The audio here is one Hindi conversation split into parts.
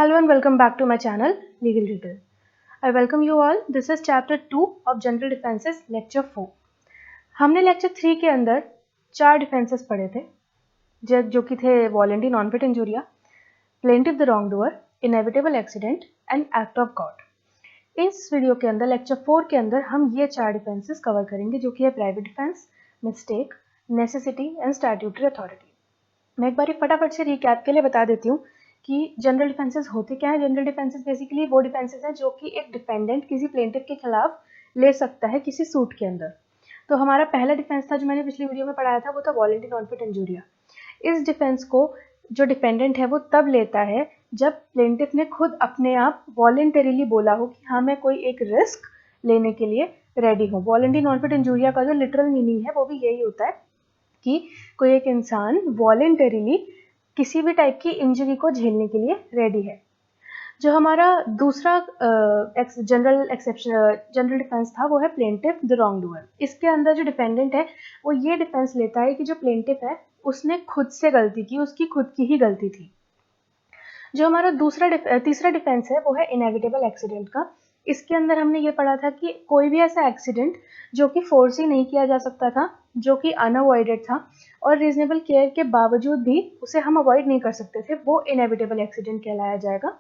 Hello and welcome back to my channel Legal Detail. I welcome you all. This is chapter 2 of General Defenses lecture 4. हमने lecture 3 के अंदर 4 डिफेंसेस पढ़े थे जो कि थे voluntary non fit injuria, plaintiff the wrongdoer, inevitable accident and act of God. इस वीडियो के अंदर lecture 4 के अंदर हम ये 4 डिफेंसेस कवर करेंगे जो कि है private defence, mistake, necessity and statutory authority. मैं एक बार फटाफट से रिकैप के लिए बता देती हूँ कि जनरल डिफेंसेस होते क्या है. जनरल डिफेंसेस बेसिकली वो डिफेंसेस हैं जो कि एक डिपेंडेंट किसी प्लेंटिफ के खिलाफ ले सकता है किसी सूट के अंदर. तो हमारा पहला डिफेंस था जो मैंने पिछली वीडियो में पढ़ाया था, वो था वॉलंटरी नॉन फिट इंजूरिया. इस डिफेंस को जो डिपेंडेंट है वो तब लेता है जब प्लेंटिफ ने खुद अपने आप वॉलंटरीली बोला हो कि हाँ मैं कोई एक रिस्क लेने के लिए रेडी हूँ. वॉलंटरी नॉन फिट इंजूरिया का जो लिटरल मीनिंग है वो भी यही होता है कि कोई एक इंसान वॉलंटरीली किसी भी टाइप की इंजरी को झेलने के लिए रेडी है. जो हमारा दूसरा जनरल डिफेंस था वो है प्लेंटिफ द रॉन्गडूअर. इसके अंदर जो डिपेंडेंट है वो ये डिफेंस लेता है कि जो प्लेंटिफ है उसने खुद से गलती की, उसकी खुद की ही गलती थी. जो हमारा तीसरा डिफेंस है वो है इनएविटेबल एक्सीडेंट का. इसके अंदर हमने ये पढ़ा था कि कोई भी ऐसा एक्सीडेंट जो कि फोर्स ही नहीं किया जा सकता था, जो कि अनअवॉइडेड था और रीजनेबल केयर के बावजूद भी उसे हम अवॉइड नहीं कर सकते थे, वो इनएविटेबल एक्सीडेंट कहलाया जाएगा.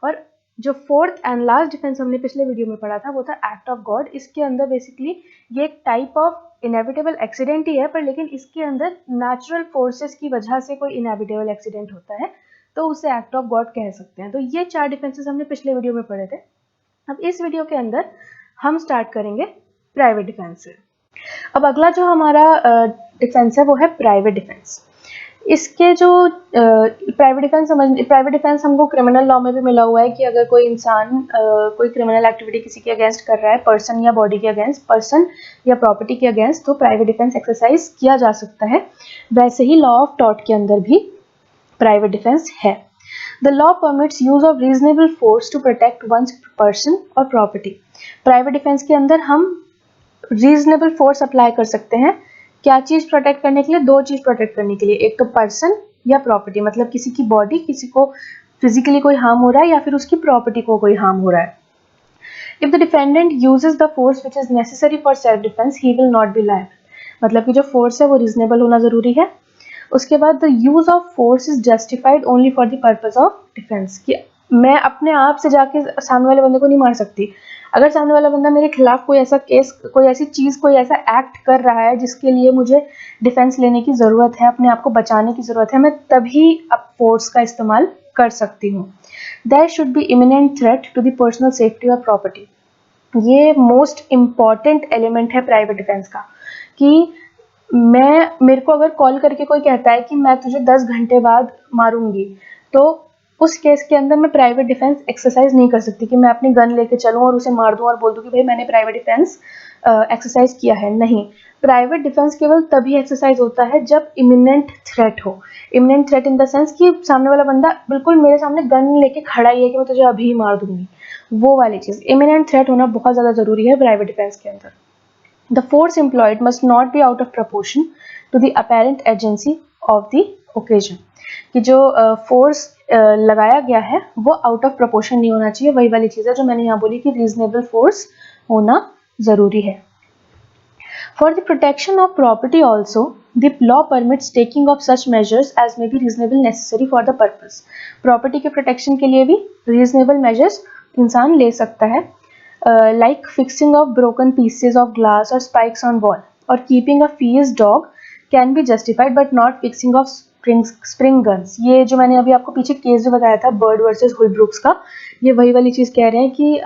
और जो फोर्थ एंड लास्ट डिफेंस हमने पिछले वीडियो में पढ़ा था वो था एक्ट ऑफ गॉड. इसके अंदर बेसिकली ये एक टाइप ऑफ इनएविटेबल एक्सीडेंट ही है, पर लेकिन इसके अंदर नेचुरल फोर्सेस की वजह से कोई इनएविटेबल एक्सीडेंट होता है तो उसे एक्ट ऑफ गॉड कह सकते हैं. तो ये 4 डिफेंसेस हमने पिछले वीडियो में पढ़े थे. अब इस वीडियो के अंदर हम स्टार्ट करेंगे प्राइवेट डिफेंस से. अब अगला जो हमारा डिफेंस है वो है प्राइवेट डिफेंस. इसके जो प्राइवेट डिफेंस हमको क्रिमिनल लॉ में भी मिला हुआ है कि अगर कोई इंसान कोई क्रिमिनल एक्टिविटी किसी के अगेंस्ट कर रहा है, पर्सन या बॉडी के अगेंस्ट, पर्सन या प्रॉपर्टी के अगेंस्ट, तो प्राइवेट डिफेंस एक्सरसाइज किया जा सकता है. वैसे ही लॉ ऑफ टॉर्ट के अंदर भी प्राइवेट डिफेंस है. The law permits use of reasonable force to protect one's person or property. Private defence के अंदर हम रीजनेबल फोर्स अप्लाई कर सकते हैं. क्या चीज प्रोटेक्ट करने के लिए? 2 चीज प्रोटेक्ट करने के लिए. एक तो पर्सन या प्रॉपर्टी, मतलब किसी की बॉडी, किसी को फिजिकली कोई हार्म हो रहा है या फिर उसकी प्रॉपर्टी को कोई हार्म हो रहा है. If the defendant uses the force which is necessary for self defense, he will not be liable. मतलब कि जो फोर्स है वो रीजनेबल होना जरूरी है. उसके बाद the use of force is justified only for the purpose of defence. कि मैं अपने आप से जाके सामने वाले बंदे को नहीं मार सकती. अगर सामने वाला बंदा मेरे खिलाफ कोई ऐसा केस, कोई ऐसी चीज, कोई ऐसा एक्ट कर रहा है जिसके लिए मुझे डिफेंस लेने की जरूरत है, अपने आप को बचाने की जरूरत है, मैं तभी अब फोर्स का इस्तेमाल कर सकती हूँ. There should be imminent threat to the personal safety और प्रॉपर्टी. ये मोस्ट इम्पॉर्टेंट एलिमेंट है प्राइवेट डिफेंस का कि मेरे को अगर कॉल करके कोई कहता है कि मैं तुझे 10 घंटे बाद मारूंगी, तो उस केस के अंदर मैं प्राइवेट डिफेंस एक्सरसाइज नहीं कर सकती कि मैं अपनी गन लेके चलूं और उसे मार दूं और बोल दूं कि भाई मैंने प्राइवेट डिफेंस एक्सरसाइज किया है. नहीं, प्राइवेट डिफेंस केवल तभी एक्सरसाइज होता है जब इमिनेंट थ्रेट हो. Imminent threat in the sense कि सामने वाला बंदा बिल्कुल मेरे सामने गन लेके खड़ा ही है कि मैं तुझे अभी मार दूंगी. वो वाली चीज, इमिनेंट थ्रेट होना बहुत ज्यादा जरूरी है प्राइवेट डिफेंस के अंदर. The force employed must not be out of proportion to the apparent urgency of the occasion. कि जो फोर्स लगाया गया है वो आउट ऑफ प्रोपोर्शन नहीं होना चाहिए. वही वाली चीज़ है जो मैंने यहाँ बोली कि रीजनेबल फोर्स होना जरूरी है. For the protection of property also, the law permits taking of such measures as may be reasonable necessary for the purpose. Property के protection के लिए भी reasonable measures इंसान ले सकता है. Like fixing of broken pieces of glass or spikes on wall or keeping a fierce dog can be justified but not fixing of spring guns. ये जो मैंने अभी आपको पीछे केस जो बताया था बर्ड वर्सेस होलब्रुक्स का, ये वही वाली चीज़ कह रहे हैं कि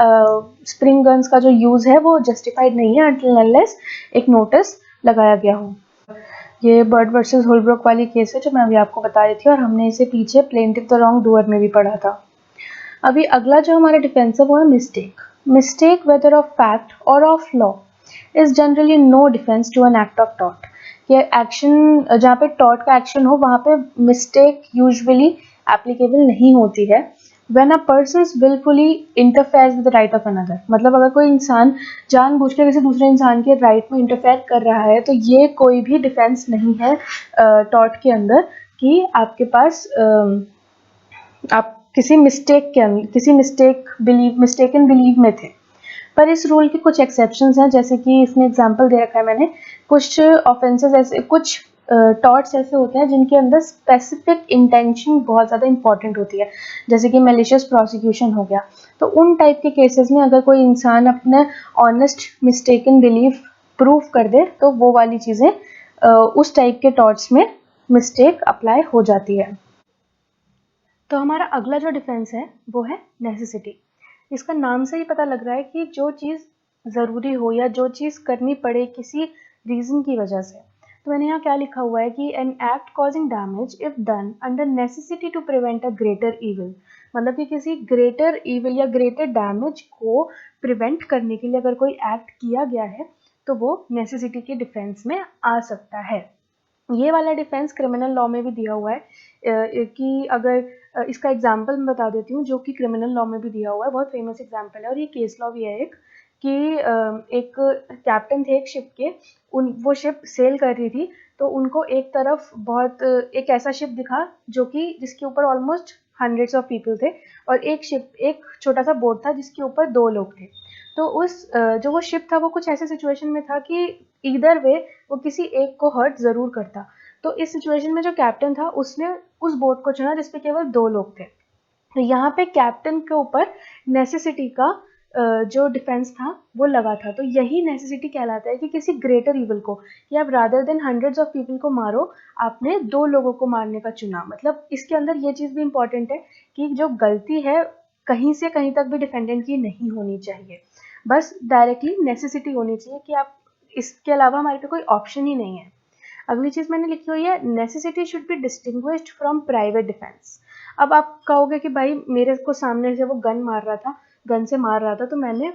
स्प्रिंग गन्स का जो यूज़ है वो जस्टिफाइड नहीं है until unless एक नोटिस लगाया गया हो. ये बर्ड वर्सेस होलब्रुक वाली केस है जो मैं अभी आपको बता रही थी और हमने इसे पीछे प्लेंटिफ द रॉन्गडूअर में भी पढ़ा था. अभी अगला जो हमारा डिफेंस है वो है mistake. Mistake, whether of fact or of law, is generally no defense to an act of tort. ये एक्शन जहाँ पे टॉर्ट का एक्शन हो वहाँ पे मिस्टेक यूजुअली एप्लीकेबल नहीं होती है. When a person willfully interferes with the right of another, मतलब अगर कोई इंसान जानबूझ के किसी दूसरे इंसान के राइट में इंटरफेयर कर रहा है तो ये कोई भी डिफेंस नहीं है टॉर्ट के अंदर कि आपके पास आप किसी मिस्टेकन बिलीव में थे। पर इस रूल के कुछ एक्सेप्शंस हैं, जैसे कि इसमें एग्जांपल दे रखा है मैंने। कुछ ऑफेंसेस ऐसे, कुछ टॉट्स ऐसे होते हैं जिनके अंदर स्पेसिफिक इंटेंशन बहुत ज़्यादा इंपॉर्टेंट होती है, जैसे कि मैलिशियस प्रोसिक्यूशन हो गया। तो उन टाइप के केसेस में अगर कोई इंसान अपने ऑनेस्ट मिस्टेकन बिलीफ प्रूव कर दे तो वो वाली चीज़ें उस टाइप के टॉट्स में मिस्टेक अप्लाई हो जाती है। तो हमारा अगला जो डिफेंस है वो है नेसेसिटी। इसका नाम से ही पता लग रहा है कि जो चीज़ ज़रूरी हो या जो चीज़ करनी पड़े किसी रीज़न की वजह से। तो मैंने यहाँ क्या लिखा हुआ है कि an act causing damage if done under necessity to prevent a greater evil. मतलब कि किसी ग्रेटर ईविल या ग्रेटर डैमेज को प्रिवेंट करने के लिए अगर कोई एक्ट किया गया है तो वो नेसेसिटी के डिफेंस में आ सकता है। ये वाला डिफेंस क्रिमिनल लॉ में भी दिया हुआ है कि अगर इसका एग्जाम्पल मैं बता देती हूँ जो कि क्रिमिनल लॉ में भी दिया हुआ है, बहुत फेमस एग्जाम्पल है और ये केस लॉ भी है एक, कि एक कैप्टन थे एक शिप के, वो शिप सेल कर रही थी। तो उनको एक तरफ एक ऐसा शिप दिखा जो कि जिसके ऊपर ऑलमोस्ट हंड्रेड्स ऑफ पीपल थे, और एक छोटा सा बोट था जिसके ऊपर 2 लोग थे। तो जो वो शिप था वो कुछ ऐसे सिचुएशन में था कि ईदर वे वो किसी एक को हर्ट ज़रूर करता। तो इस सिचुएशन में जो कैप्टन था उसने उस बोट को चुना जिसपे केवल 2 लोग थे। तो यहाँ पे कैप्टन के ऊपर नेसेसिटी का जो डिफेंस था वो लगा था। तो यही नेसेसिटी कहलाता है कि किसी ग्रेटर इवल को, कि आप rather than hundreds of people को मारो, आपने 2 लोगों को मारने का चुना। मतलब इसके अंदर ये चीज़ भी इम्पोर्टेंट है कि जो गलती है कहीं से कहीं तक भी डिफेंडेंट की नहीं होनी चाहिए, बस डायरेक्टली नेसेसिटी होनी चाहिए कि आप, इसके अलावा हमारे पे कोई ऑप्शन ही नहीं है। अगली चीज़ मैंने लिखी हुई है necessity should be distinguished from private defence. अब आप कहोगे कि भाई मेरे को सामने से वो गन से मार रहा था तो मैंने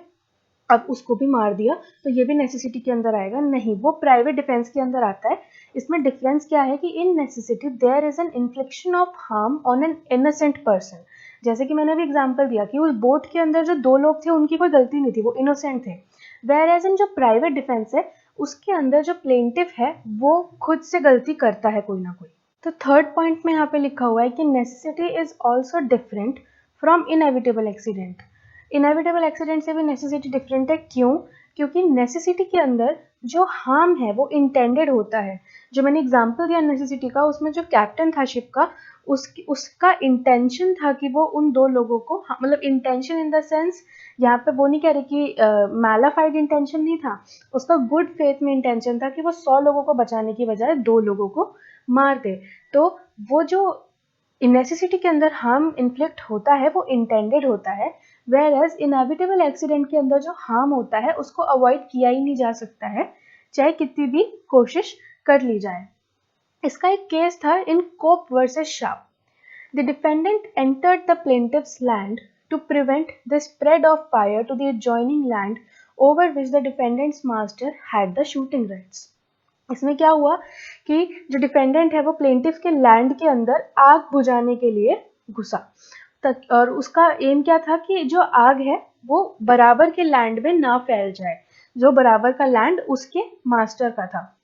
अब उसको भी मार दिया, तो ये भी नेसेसिटी के अंदर आएगा? नहीं, वो प्राइवेट डिफेंस के अंदर आता है। इसमें डिफरेंस क्या है कि in necessity there is an infliction of harm on an innocent person. जैसे कि मैंने अभी एग्जांपल दिया कि उस बोट के अंदर जो 2 लोग थे उनकी कोई गलती नहीं थी, वो इनोसेंट थे। वेयर एज इन जो प्राइवेट डिफेंस है उसके अंदर जो प्लेंटिफ है वो खुद से गलती करता है कोई ना कोई। तो थर्ड पॉइंट में यहाँ पे लिखा हुआ है कि necessity is also different from inevitable accident. Inevitable accident से भी नेसेसिटी डिफरेंट है। क्यों? क्योंकि नेसेसिटी के अंदर जो हार्म है वो इंटेंडेड होता है। जो मैंने एग्जांपल दिया नेसेसिटी का, उसमें जो कैप्टन था शिप का, उसका इंटेंशन था कि वो उन 2 लोगों को, मतलब इंटेंशन इन द सेंस यहाँ पे वो नहीं कह रही कि मैलाफाइड इंटेंशन नहीं था, उसका गुड फेथ में इंटेंशन था कि वो 100 लोगों को बचाने की बजाय 2 लोगों को मार दे। तो वो जो नेसेसिटी के अंदर हार्म इन्फ्लिक्ट होता है वो इंटेंडेड होता है, वेयर एज इनएविटेबल एक्सीडेंट के अंदर जो हार्म होता है उसको अवॉइड किया ही नहीं जा सकता है, चाहे कितनी भी कोशिश कर ली जाए। इसका एक केस था in Cope versus Sharp. The defendant entered the plaintiff's land to prevent the spread of fire to the adjoining land over which the defendant's master had the shooting rights. इसमें क्या हुआ कि जो डिफेंडेंट है वो प्लेंटिफ के लैंड के अंदर आग बुझाने के लिए घुसा, और उसका एम क्या था कि जो आग है वो बराबर के लैंड में ना फैल जाए, जो बराबर का लैंड उसके मास्टर का था।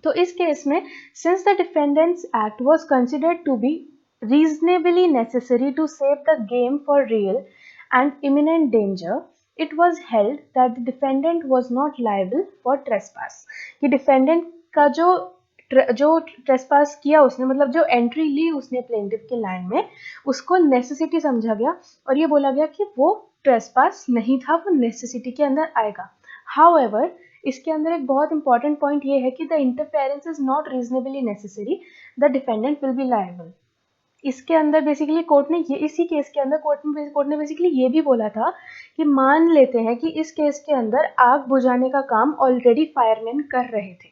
तो इस केस में since the defendant's act was considered to be reasonably necessary to save the game for real and imminent danger, it was held that the defendant was not liable for trespass. कि डिफेंडेंट का जो ट्रेसपास किया उसने, मतलब जो एंट्री ली उसने प्लेंटिफ के लैंड में, उसको नेसेसिटी समझा गया और ये बोला गया कि वो ट्रेसपास नहीं था, वो नेसेसिटी के अंदर आएगा। हाउएवर इसके अंदर एक बहुत इंपॉर्टेंट पॉइंट ये है कि the interference is not reasonably necessary, the defendant will be liable. इसके अंदर बेसिकली कोर्ट ने ये, इसी केस के अंदर कोर्ट ने बेसिकली ये भी बोला था कि मान लेते हैं कि इस केस के अंदर आग बुझाने का काम ऑलरेडी फायरमैन कर रहे थे।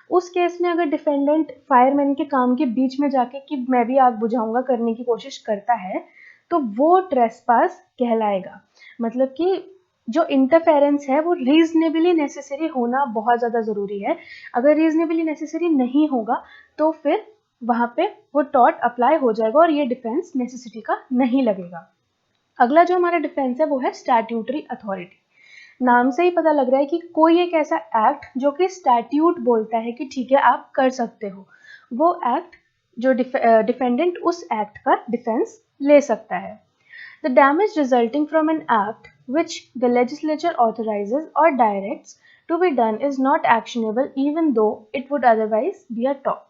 उस केस में अगर डिफेंडेंट फायरमैन के काम के बीच में जाके कि मैं भी आग बुझाऊंगा करने की कोशिश करता है तो वो ट्रेसपास कहलाएगा। मतलब कि जो इंटरफेरेंस है वो रीजनेबली नेसेसरी होना बहुत ज़्यादा ज़रूरी है। अगर रीजनेबली नेसेसरी नहीं होगा तो फिर वहाँ पे वो टॉट अप्लाई हो जाएगा और ये डिफेंस नेसेसिटी का नहीं लगेगा। अगला जो हमारा डिफेंस है वो है स्टैट्यूटरी अथॉरिटी। नाम से ही पता लग रहा है कि कोई एक ऐसा एक्ट जो कि स्टैट्यूट बोलता है कि ठीक है आप कर सकते हो, वो एक्ट जो डिफेंडेंट उस एक्ट का डिफेंस ले सकता है। The damage resulting from an act which the legislature authorizes or directs to be done is not actionable even though it would otherwise be a tort.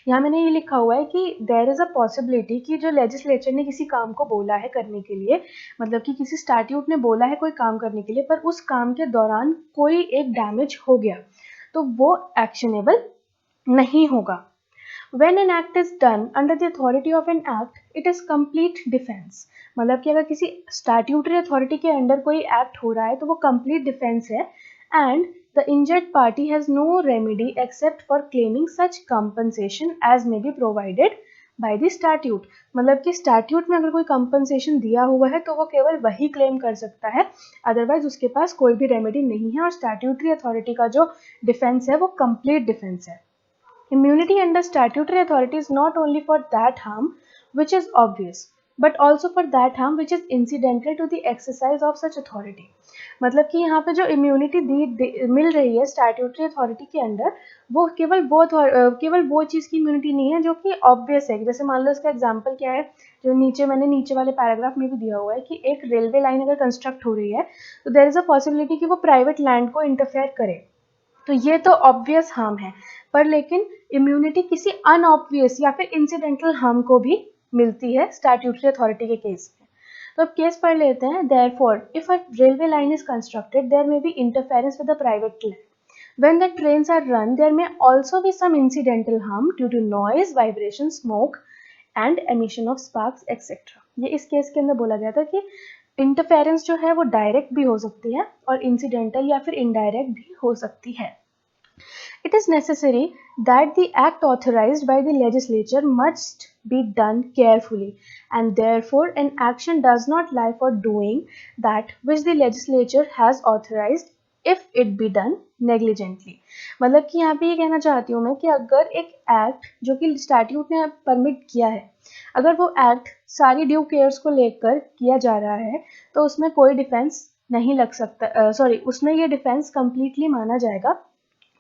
यहाँ मैंने ये लिखा हुआ है कि देयर इज अ पॉसिबिलिटी कि जो लेजिस्लेचर ने किसी काम को बोला है करने के लिए, मतलब कि किसी स्टैट्यूट ने बोला है कोई काम करने के लिए, पर उस काम के दौरान कोई एक डैमेज हो गया तो वो एक्शनेबल नहीं होगा. When an act is done under the authority of an act, it is complete defense. मतलब कि अगर किसी स्टैट्यूटरी अथॉरिटी के अंडर कोई एक्ट हो रहा है तो वो कंप्लीट डिफेंस है. And the injured party has no remedy except for claiming such compensation as may be provided by the statute. मतलब कि स्टैट्यूट में अगर कोई कंपनसेशन दिया हुआ है तो वो केवल वही क्लेम कर सकता है, अदरवाइज उसके पास कोई भी रेमेडी नहीं है. और स्टैट्यूटरी अथॉरिटी का जो डिफेंस है वो कंप्लीट डिफेंस है. Immunity under statutory authority is not only for that harm which is obvious, but also for that harm which is incidental to the exercise of such authority. मतलब कि यहाँ पे जो इम्यूनिटी मिल रही है स्टैट्यूटरी अथॉरिटी के अंडर, वो केवल वो चीज़ की इम्यूनिटी नहीं है जो कि ऑब्वियस है. जैसे मान लो इसका एग्जांपल क्या है, जो मैंने नीचे वाले पैराग्राफ में भी दिया हुआ है कि एक रेलवे लाइन अगर कंस्ट्रक्ट हो रही है तो देयर इज अ पॉसिबिलिटी कि वो प्राइवेट लैंड को इंटरफेयर करे, तो ये तो ऑब्वियस हार्म है. पर लेकिन इम्यूनिटी किसी अनऑब्वियस या फिर इंसिडेंटल हार्म को भी मिलती है स्टैट्यूटरी अथॉरिटी के केस में. तो अब केस पढ़ लेते हैं. Therefore if a railway line is constructed there may be interference with the private land. When the trains are run, there may also be some incidental harm due to noise, vibration, smoke and emission of sparks, etc. ये इस केस के अंदर बोला गया था कि इंटरफेरेंस जो है वो डायरेक्ट भी हो सकती है और इंसिडेंटल या फिर इनडायरेक्ट भी हो सकती है. It is necessary that the act authorized by the legislature must be done carefully, and therefore an action does not lie for doing that which the legislature has authorized if it be done negligently. मतलब कि यहाँ पे ये कहना चाहती हूँ मैं कि अगर एक एक्ट जो कि स्टैट्यूट ने परमिट किया है, अगर वो एक्ट सारी ड्यू केयर्स को लेकर किया जा रहा है तो उसमें कोई डिफेंस नहीं लग सकता, उसमें ये डिफेंस कंप्लीटली माना जाएगा.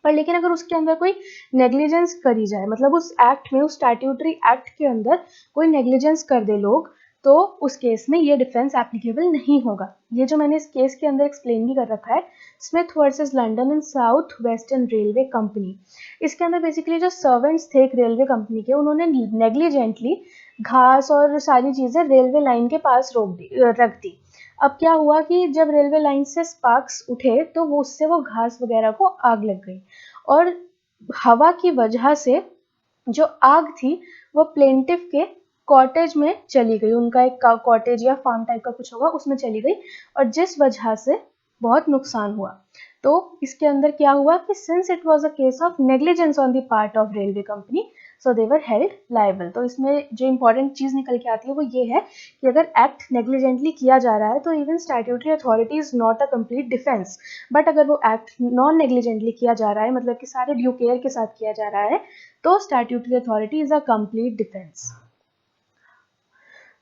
पर लेकिन अगर उसके अंदर कोई नेग्लिजेंस करी जाए, मतलब उस एक्ट में, उस स्टैट्यूटरी एक्ट के अंदर कोई नेग्लिजेंस कर दे लोग, तो उस केस में ये डिफेंस एप्लीकेबल नहीं होगा. ये जो मैंने इस केस के अंदर एक्सप्लेन भी कर रखा है, Smith versus London and south western railway company. इसके अंदर बेसिकली जो सर्वेंट्स थे एक रेलवे कंपनी के, उन्होंने नेग्लिजेंटली घास और सारी चीज़ें रेलवे लाइन के पास रख दी. अब क्या हुआ कि जब रेलवे लाइन से स्पार्क्स उठे तो वो उससे वो घास वगैरह को आग लग गई, और हवा की वजह से जो आग थी वो प्लेंटिफ के कॉटेज में चली गई. उनका एक कॉटेज या फार्म टाइप का कुछ होगा उसमें चली गई, और जिस वजह से बहुत नुकसान हुआ. तो इसके अंदर क्या हुआ कि since it was a case of negligence on the part of railway company, so they were held liable. तो इसमें जो इंपॉर्टेंट चीज़ निकल के आती है वो ये है कि अगर एक्ट नेग्लिजेंटली किया जा रहा है तो even statutory authority is not a complete defence. But अगर वो एक्ट नॉन नेग्लिजेंटली किया जा रहा है, मतलब कि सारे ड्यू केयर के साथ किया जा रहा है, तो statutory authority is a complete defence.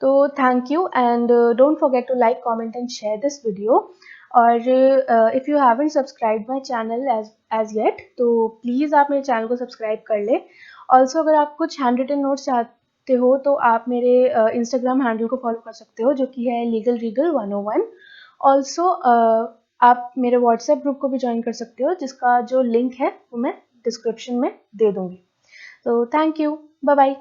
तो thank you, and don't forget to like, comment and share this video. और if you haven't subscribe my channel as yet, तो प्लीज़ आप मेरे चैनल को सब्सक्राइब कर ले. ऑल्सो अगर आप कुछ हैंड रिटन नोट्स चाहते हो तो आप मेरे इंस्टाग्राम हैंडल को फॉलो कर सकते हो, जो कि है लीगल रीगल 101. ऑल्सो आप मेरे व्हाट्सएप ग्रुप को भी ज्वाइन कर सकते हो, जिसका जो लिंक है वो मैं डिस्क्रिप्शन में दे दूँगी. तो थैंक यू, बाय बाय.